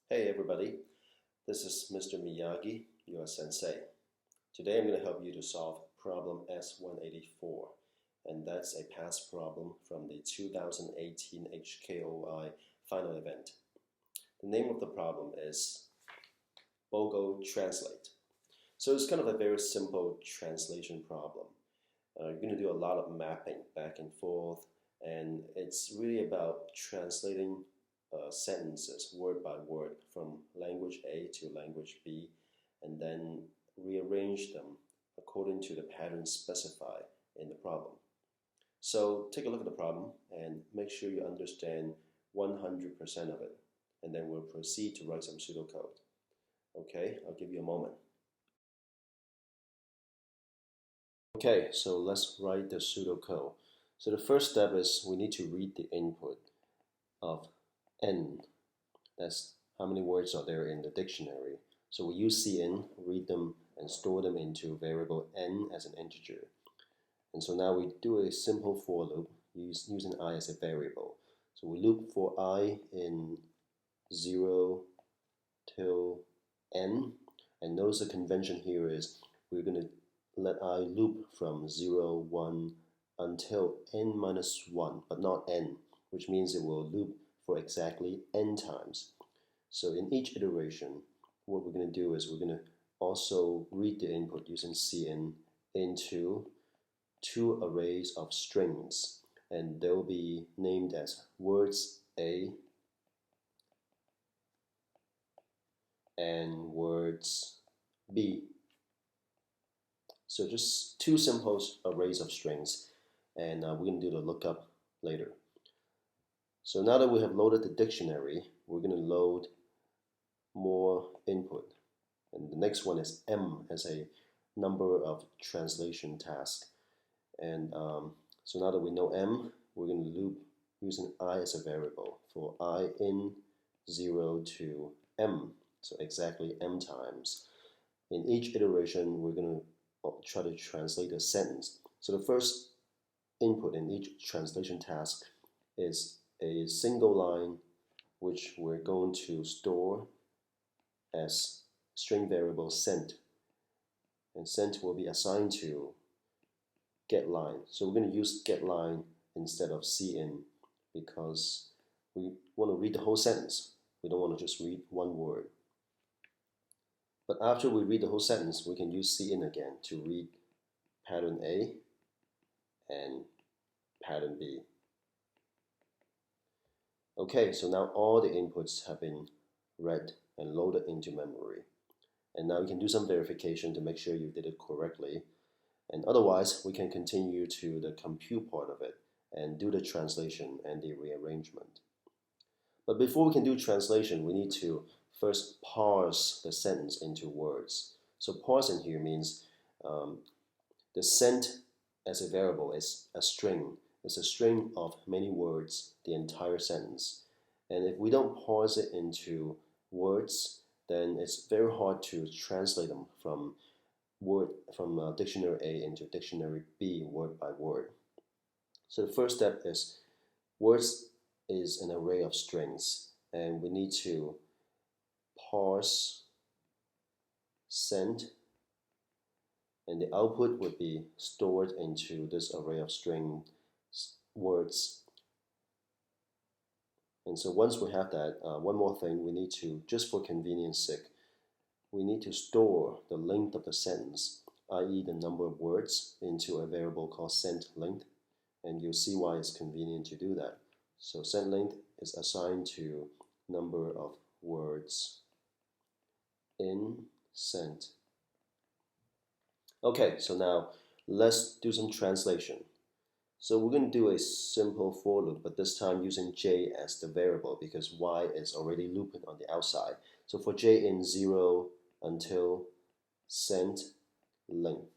Hey everybody, this is Mr. Miyagi, your sensei. Today I'm going to help you to solve problem S184, and that's a past problem from the 2018 HKOI final event. The name of the problem is BOGO Translate. So it's kind of a very simple translation problem. You're going to do a lot of mapping back and forth, and it's really about translating sentences word by word from language A to language B, and then rearrange them according to the pattern specified in the problem. So take a look at the problem and make sure you understand 100% of it, and then we'll proceed to write some pseudocode. Okay, I'll give you a moment. Okay, so let's write the pseudocode. So the first step is we need to read the input of n. That's how many words are there in the dictionary. So we use cin, read them, and store them into variable n as an integer. And so now we do a simple for loop using I as a variable. So we loop for I in 0 till n. And notice the convention here is we're going to let I loop from 0, 1 until n minus 1, but not n, which means it will loop for exactly n times. So in each iteration, what we're going to do is we're going to also read the input using cin into two arrays of strings, and they'll be named as words A and words B. So just two simple arrays of strings, and we're going to do the lookup later. So now that we have loaded the dictionary, we're going to load more input. And the next one is M as a number of translation task. And so now that we know M, we're going to loop using I as a variable for I in 0 to M. So exactly M times. In each iteration, we're going to try to translate a sentence. So the first input in each translation task is a single line which we're going to store as string variable sent, and sent will be assigned to getLine. So we're going to use getLine instead of cin because we want to read the whole sentence. We don't want to just read one word. But after we read the whole sentence, we can use cin again to read pattern A and pattern B. Okay, so now all the inputs have been read and loaded into memory. And now you can do some verification to make sure you did it correctly. And otherwise, we can continue to the compute part of it and do the translation and the rearrangement. But before we can do translation, we need to first parse the sentence into words. So parsing here means the sent as a variable is a string. It's a string of many words, the entire sentence. And if we don't parse it into words, then it's very hard to translate them from dictionary A into dictionary B word by word. So the first step is words is an array of strings, and we need to parse sent, and the output would be stored into this array of string words. And so once we have that, one more thing we need to, just for convenience sake, we need to store the length of the sentence, i.e. the number of words, into a variable called sent length, and you'll see why it's convenient to do that. So sent length is assigned to number of words in sent. Okay, so now let's do some translation. So we're going to do a simple for loop, but this time using j as the variable because y is already looping on the outside. So for j in 0 until sent length.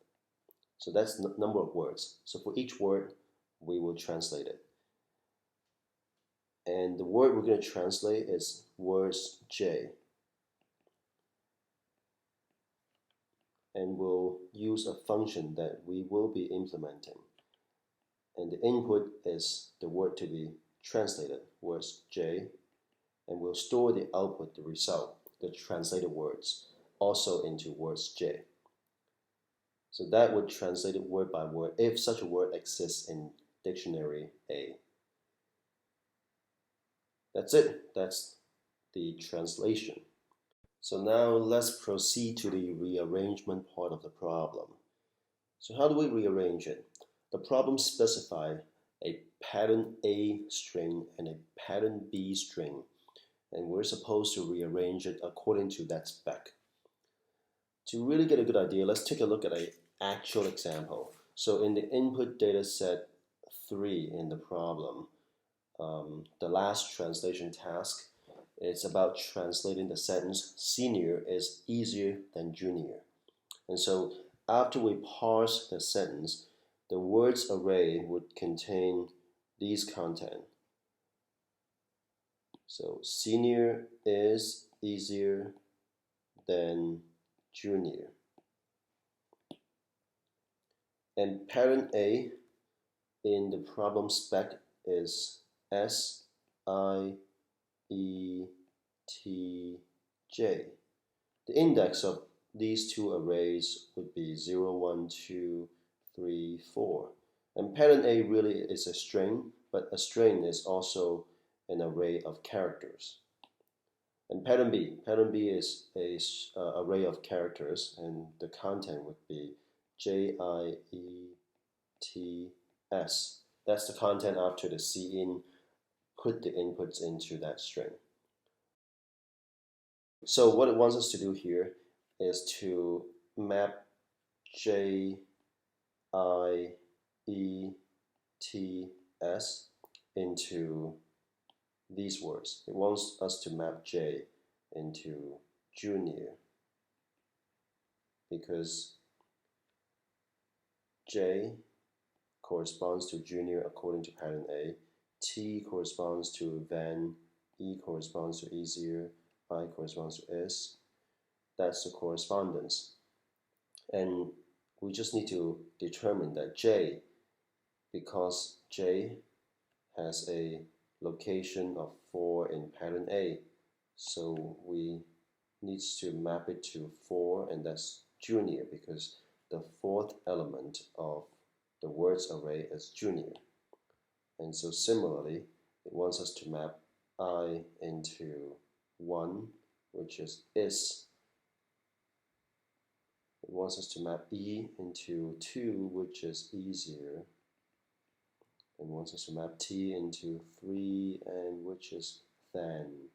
So that's the number of words. So for each word, we will translate it. And the word we're going to translate is words j. And we'll use a function that we will be implementing. And the input is the word to be translated, words j, and we'll store the output, the result, the translated words, also into words J. So that would translate it word by word if such a word exists in dictionary A. That's it. That's the translation. So now let's proceed to the rearrangement part of the problem. So how do we rearrange it? The problem specifies a pattern A string and a pattern B string, and we're supposed to rearrange it according to that spec. To really get a good idea, let's take a look at an actual example. So in the input data set 3 in the problem, the last translation task, it's about translating the sentence, senior is easier than junior. And so after we parse the sentence, the words array would contain these content. So senior is easier than junior. And pattern A in the problem spec is S184. The index of these two arrays would be 0, 1, 2, 3, 4. And pattern A really is a string, but a string is also an array of characters. And pattern B is a array of characters, and the content would be JIETS. That's the content after the cin put the inputs into that string. So what it wants us to do here is to map JIETS into these words. It wants us to map J into junior because J corresponds to junior according to pattern A, T corresponds to than, E corresponds to easier, I corresponds to is. That's the correspondence. And we just need to determine that J, because J has a location of 4 in pattern A, so we need to map it to 4, and that's junior because the fourth element of the words array is junior. And so similarly, it wants us to map I into 1, which is. It wants us to map E into 2, which is easier, and wants us to map T into 3, and which is than,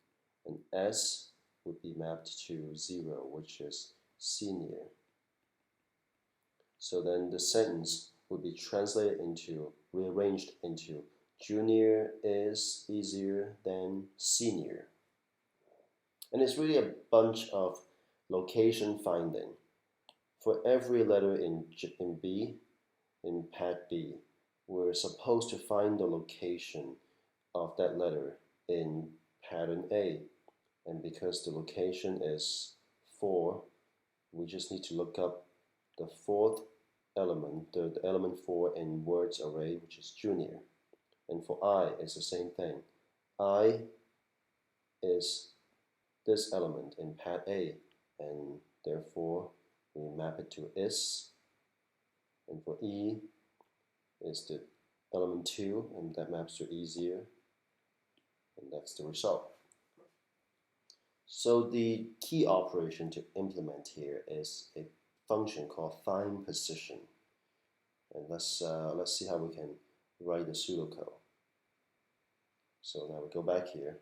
and S would be mapped to 0, which is senior. So then the sentence would be translated into, rearranged into, junior is easier than senior. And it's really a bunch of location finding. For every letter in B, in Pat B, we're supposed to find the location of that letter in pattern A. And because the location is 4, we just need to look up the fourth element, the element 4 in words array, which is junior. And for I, it's the same thing. I is this element in Pat A, and therefore we map it to is. And for E is the element 2, and that maps to easier, and that's the result. So the key operation to implement here is a function called find position. And let's see how we can write the pseudocode. So now we go back here.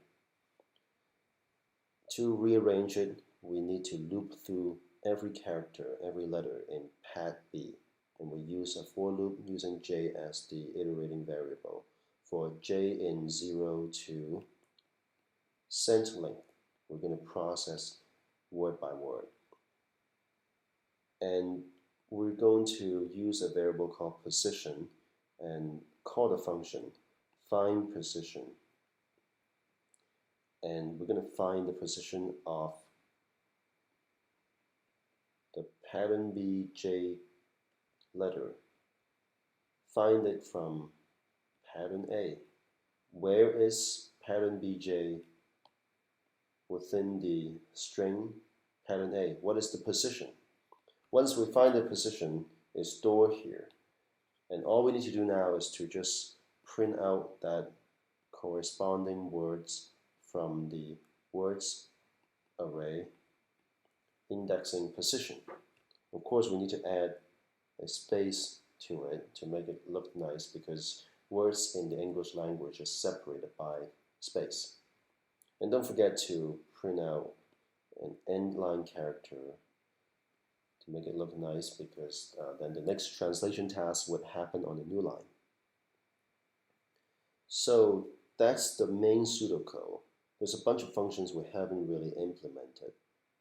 To rearrange it, we need to loop through every character, every letter in Pat B. And we use a for loop using J as the iterating variable. For J in 0 to cent length, we're going to process word by word. And we're going to use a variable called position and call the function find position. And we're going to find the position of the pattern BJ letter. Find it from pattern A. Where is pattern BJ within the string pattern A. What is the position? Once we find the position, it's stored here. And all we need to do now is to just print out that corresponding words from the words array indexing position. Of course, we need to add a space to it to make it look nice, because words in the English language are separated by space. And don't forget to print out an end line character to make it look nice, because then the next translation task would happen on the new line. So that's the main pseudocode. There's a bunch of functions we haven't really implemented.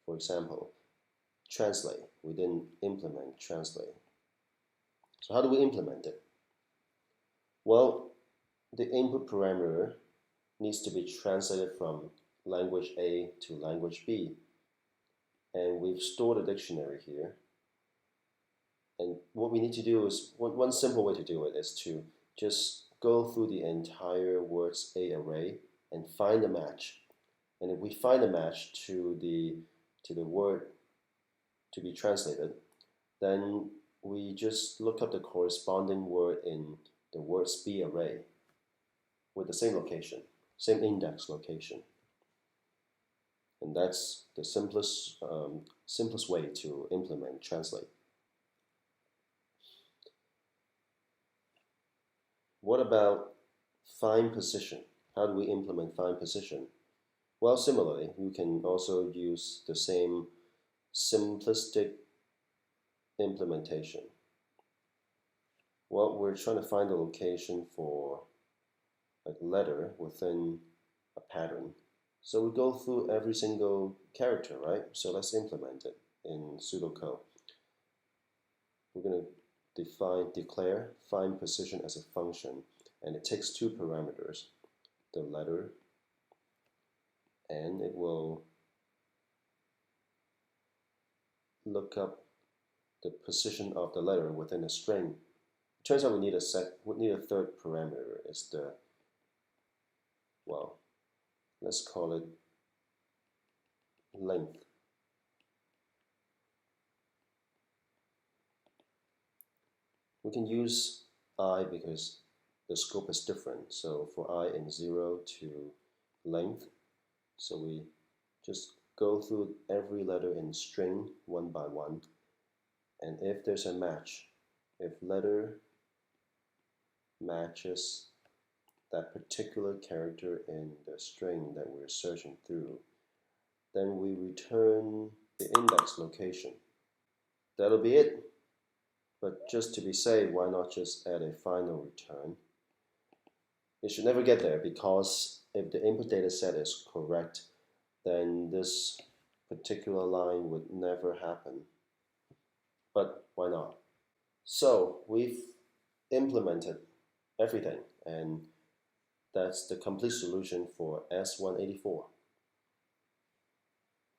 For example, translate. We didn't implement translate. So how do we implement it? Well, the input parameter needs to be translated from language A to language B. And we've stored a dictionary here. And what we need to do is, one simple way to do it is to just go through the entire words A array and find a match. And if we find a match to the word to be translated, then we just look up the corresponding word in the words B array with the same location, same index location. And that's the simplest way to implement translate. What about find position? How do we implement find position? Well, similarly, you can also use the same simplistic implementation. Well, we're trying to find the location for a letter within a pattern. So we go through every single character, right? So let's implement it in pseudocode. We're going to declare find position as a function, and it takes two parameters, the letter, and it will look up the position of the letter within a string. It turns out we need a third parameter. It's the, well, let's call it length. We can use I because the scope is different. So for I in 0 to length, so we just go through every letter in string one by one. And if there's a match, if letter matches that particular character in the string that we're searching through, then we return the index location. That'll be it. But just to be safe, why not just add a final return? It should never get there, because if the input data set is correct, then this particular line would never happen. But why not? So we've implemented everything, and that's the complete solution for S184.